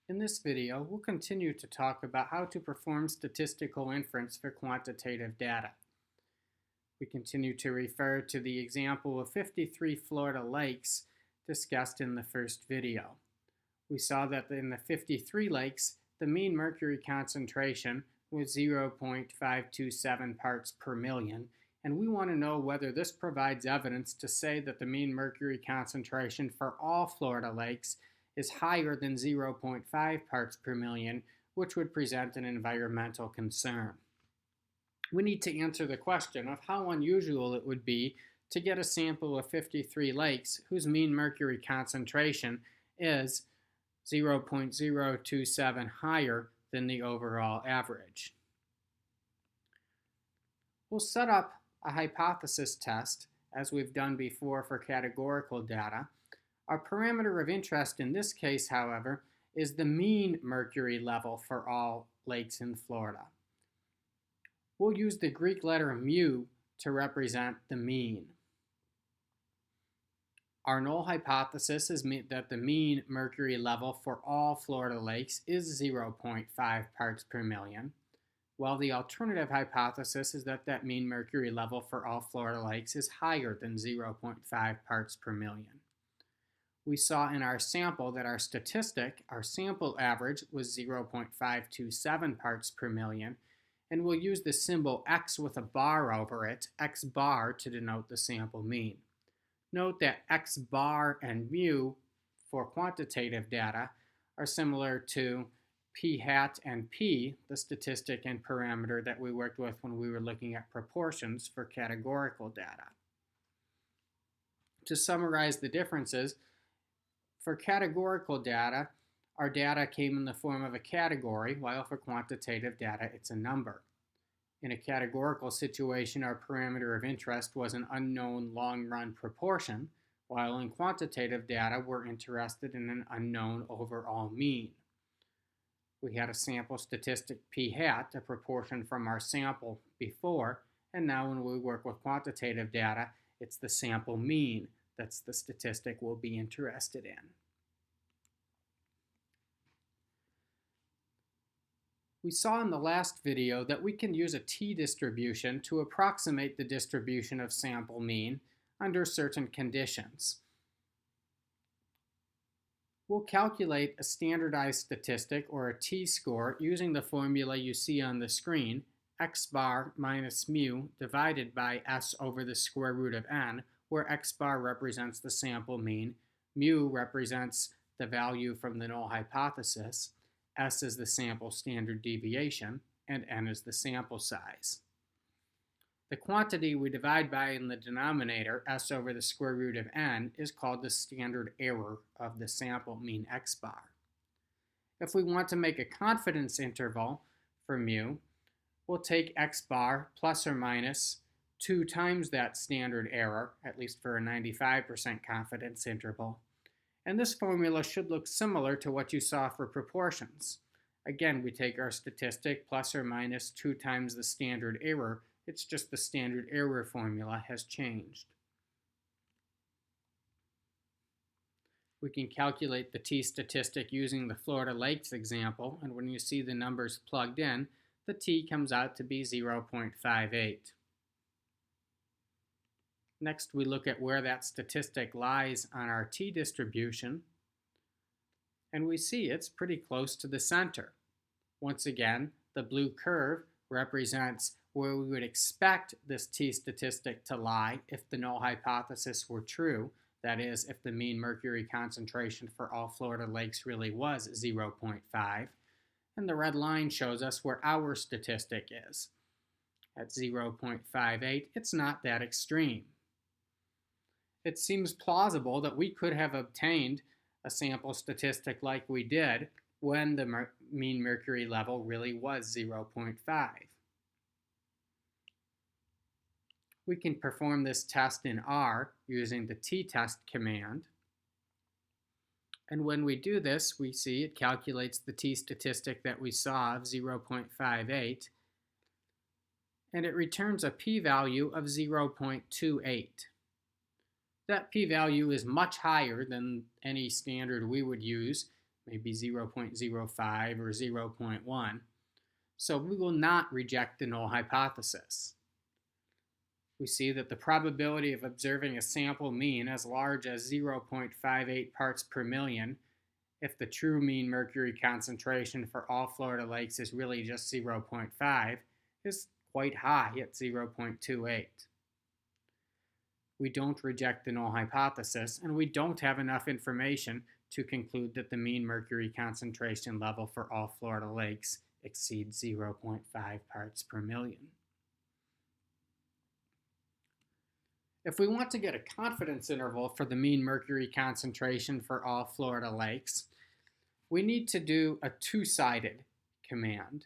In this video, we'll continue to talk about how to perform statistical inference for quantitative data. We continue to refer to the example of 53 Florida lakes discussed in the first video. We saw that in the 53 lakes, the mean mercury concentration was 0.527 parts per million, and we want to know whether this provides evidence to say that the mean mercury concentration for all Florida lakes is higher than 0.5 parts per million, which would present an environmental concern. We need to answer the question of how unusual it would be to get a sample of 53 lakes whose mean mercury concentration is 0.027 higher than the overall average. We'll set up a hypothesis test, as we've done before for categorical data. Our parameter of interest in this case, however, is the mean mercury level for all lakes in Florida. We'll use the Greek letter mu to represent the mean. Our null hypothesis is that the mean mercury level for all Florida lakes is 0.5 parts per million, while the alternative hypothesis is that that mean mercury level for all Florida lakes is higher than 0.5 parts per million. We saw in our sample that our sample average was 0.527 parts per million, and we'll use the symbol x with a bar over it, x bar, to denote the sample mean. Note that x bar and mu for quantitative data are similar to p hat and p, the statistic and parameter that we worked with when we were looking at proportions for categorical data. To summarize the differences, for categorical data, our data came in the form of a category, while for quantitative data, it's a number. In a categorical situation, our parameter of interest was an unknown long-run proportion, while in quantitative data, we're interested in an unknown overall mean. We had a sample statistic p hat, a proportion from our sample before, and now when we work with quantitative data, it's the sample mean that's the statistic we'll be interested in. We saw in the last video that we can use a t-distribution to approximate the distribution of sample mean under certain conditions. We'll calculate a standardized statistic, or a t-score, using the formula you see on the screen, x bar minus mu divided by s over the square root of n, where x bar represents the sample mean, mu represents the value from the null hypothesis, s is the sample standard deviation, and n is the sample size. The quantity we divide by in the denominator, s over the square root of n, is called the standard error of the sample mean x bar. If we want to make a confidence interval for mu, we'll take x bar plus or minus 2 times that standard error, at least for a 95% confidence interval. And this formula should look similar to what you saw for proportions. Again, we take our statistic plus or minus 2 times the standard error. It's just the standard error formula has changed. We can calculate the t-statistic using the Florida lakes example, and when you see the numbers plugged in, the t comes out to be 0.58. Next, we look at where that statistic lies on our t-distribution, and we see it's pretty close to the center. Once again, the blue curve represents where we would expect this t-statistic to lie if the null hypothesis were true, that is, if the mean mercury concentration for all Florida lakes really was 0.5, and the red line shows us where our statistic is. At 0.58, it's not that extreme. It seems plausible that we could have obtained a sample statistic like we did when the mean mercury level really was 0.5. We can perform this test in R using the t-test command. And when we do this, we see it calculates the t-statistic that we saw of 0.58, and it returns a p-value of 0.28. That p-value is much higher than any standard we would use, maybe 0.05 or 0.1. So we will not reject the null hypothesis. We see that the probability of observing a sample mean as large as 0.58 parts per million, if the true mean mercury concentration for all Florida lakes is really just 0.5, is quite high at 0.28. We don't reject the null hypothesis, and we don't have enough information to conclude that the mean mercury concentration level for all Florida lakes exceeds 0.5 parts per million. If we want to get a confidence interval for the mean mercury concentration for all Florida lakes, we need to do a two-sided command.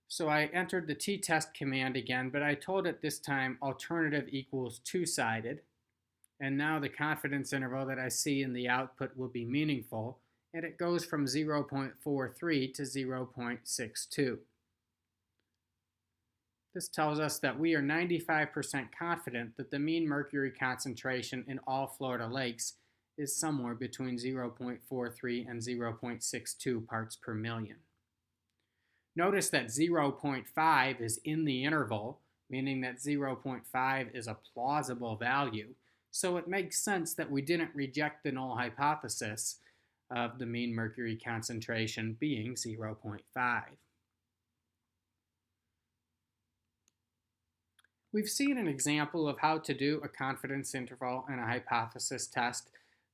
So I entered the t-test command again, but I told it this time alternative equals two-sided. And now the confidence interval that I see in the output will be meaningful, and it goes from 0.43 to 0.62. This tells us that we are 95% confident that the mean mercury concentration in all Florida lakes is somewhere between 0.43 and 0.62 parts per million. Notice that 0.5 is in the interval, meaning that 0.5 is a plausible value, so it makes sense that we didn't reject the null hypothesis of the mean mercury concentration being 0.5. We've seen an example of how to do a confidence interval and a hypothesis test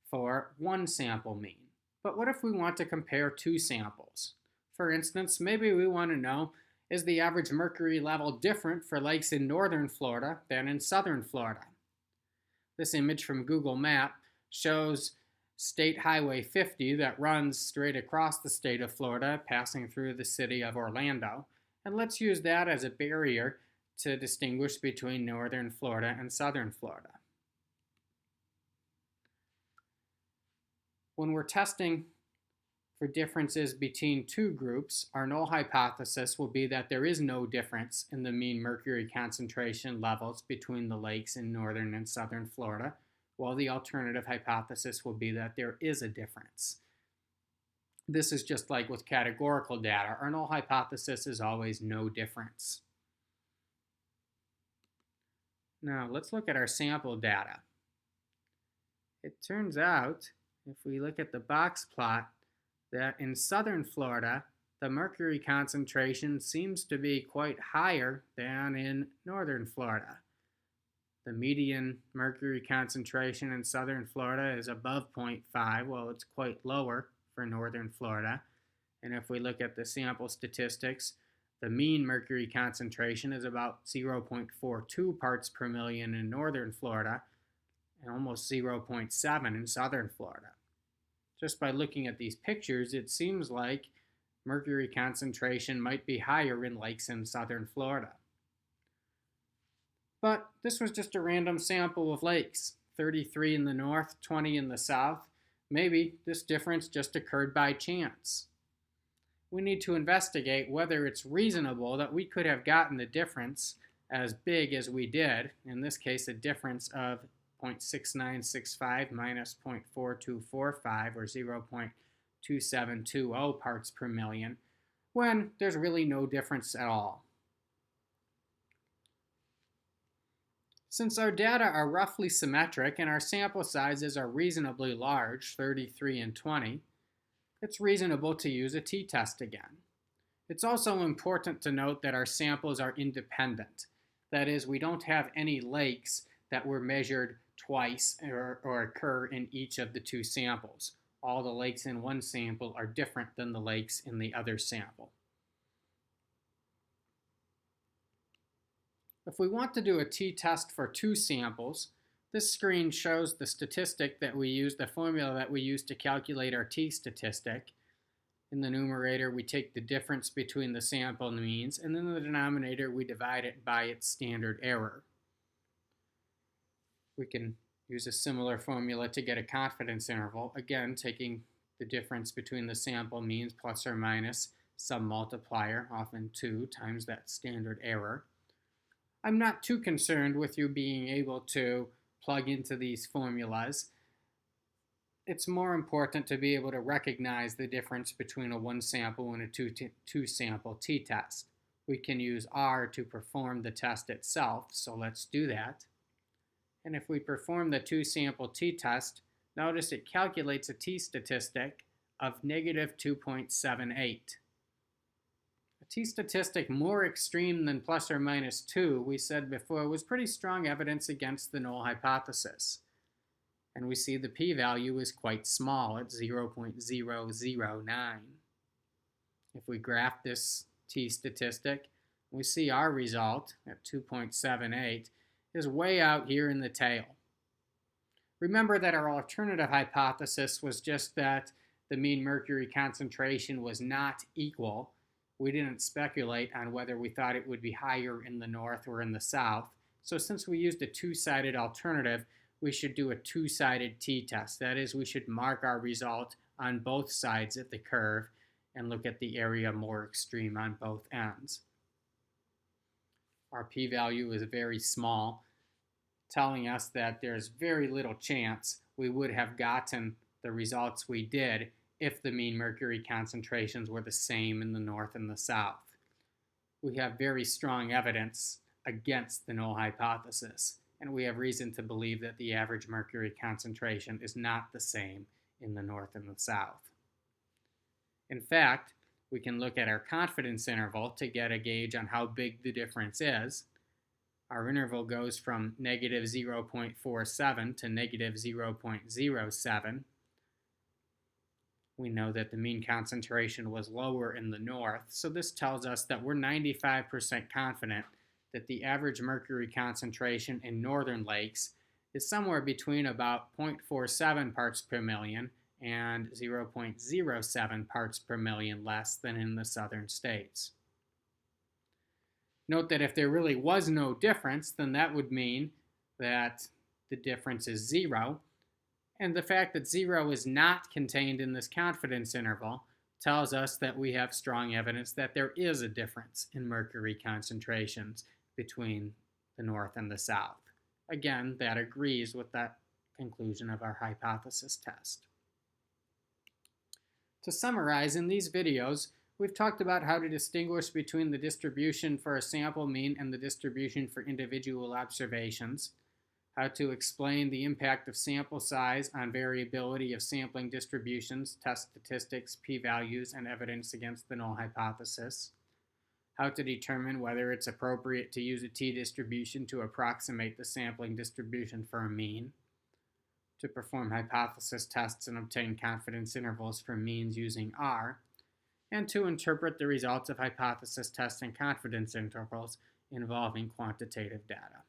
for one sample mean. But what if we want to compare two samples? For instance, maybe we want to know, is the average mercury level different for lakes in northern Florida than in southern Florida? This image from Google Maps shows State Highway 50 that runs straight across the state of Florida, passing through the city of Orlando. And let's use that as a barrier to distinguish between northern Florida and southern Florida. When we're testing for differences between two groups, our null hypothesis will be that there is no difference in the mean mercury concentration levels between the lakes in northern and southern Florida, while the alternative hypothesis will be that there is a difference. This is just like with categorical data. Our null hypothesis is always no difference. Now, let's look at our sample data. It turns out, if we look at the box plot, that in southern Florida, the mercury concentration seems to be quite higher than in northern Florida. The median mercury concentration in southern Florida is above 0.5, while it's quite lower for northern Florida. And if we look at the sample statistics, the mean mercury concentration is about 0.42 parts per million in northern Florida and almost 0.7 in southern Florida. Just by looking at these pictures, it seems like mercury concentration might be higher in lakes in southern Florida. But this was just a random sample of lakes, 33 in the north, 20 in the south. Maybe this difference just occurred by chance. We need to investigate whether it's reasonable that we could have gotten the difference as big as we did, in this case a difference of 0.6965 minus 0.4245 or 0.2720 parts per million, when there's really no difference at all. Since our data are roughly symmetric and our sample sizes are reasonably large, 33 and 20, it's reasonable to use a t-test again. It's also important to note that our samples are independent. That is, we don't have any lakes that were measured twice or occur in each of the two samples. All the lakes in one sample are different than the lakes in the other sample. If we want to do a t-test for two samples, this screen shows the statistic that we use, the formula that we use to calculate our t-statistic. In the numerator, we take the difference between the sample means, and in the denominator, we divide it by its standard error. We can use a similar formula to get a confidence interval, again, taking the difference between the sample means plus or minus some multiplier, often 2, times that standard error. I'm not too concerned with you being able to plug into these formulas. It's more important to be able to recognize the difference between a one sample and a two sample t-test. We can use R to perform the test itself, so let's do that. And if we perform the two sample t-test, notice it calculates a t-statistic of negative 2.78. A t-statistic more extreme than plus or minus 2, we said before, was pretty strong evidence against the null hypothesis. And we see the p-value is quite small at 0.009. If we graph this t-statistic, we see our result at 2.78 is way out here in the tail. Remember that our alternative hypothesis was just that the mean mercury concentration was not equal. We didn't speculate on whether we thought it would be higher in the north or in the south. So since we used a two-sided alternative, we should do a two-sided t-test. That is, we should mark our result on both sides of the curve and look at the area more extreme on both ends. Our p-value is very small, telling us that there's very little chance we would have gotten the results we did if the mean mercury concentrations were the same in the north and the south. We have very strong evidence against the null hypothesis, and we have reason to believe that the average mercury concentration is not the same in the north and the south. In fact, we can look at our confidence interval to get a gauge on how big the difference is. Our interval goes from negative 0.47 to negative 0.07. We know that the mean concentration was lower in the north, so this tells us that we're 95% confident that the average mercury concentration in northern lakes is somewhere between about 0.47 parts per million and 0.07 parts per million less than in the southern states. Note that if there really was no difference, then that would mean that the difference is zero. And the fact that zero is not contained in this confidence interval tells us that we have strong evidence that there is a difference in mercury concentrations between the north and the south. Again, that agrees with that conclusion of our hypothesis test. To summarize, in these videos, we've talked about how to distinguish between the distribution for a sample mean and the distribution for individual observations, how to explain the impact of sample size on variability of sampling distributions, test statistics, p-values, and evidence against the null hypothesis, how to determine whether it's appropriate to use a t-distribution to approximate the sampling distribution for a mean, to perform hypothesis tests and obtain confidence intervals for means using R, and to interpret the results of hypothesis tests and confidence intervals involving quantitative data.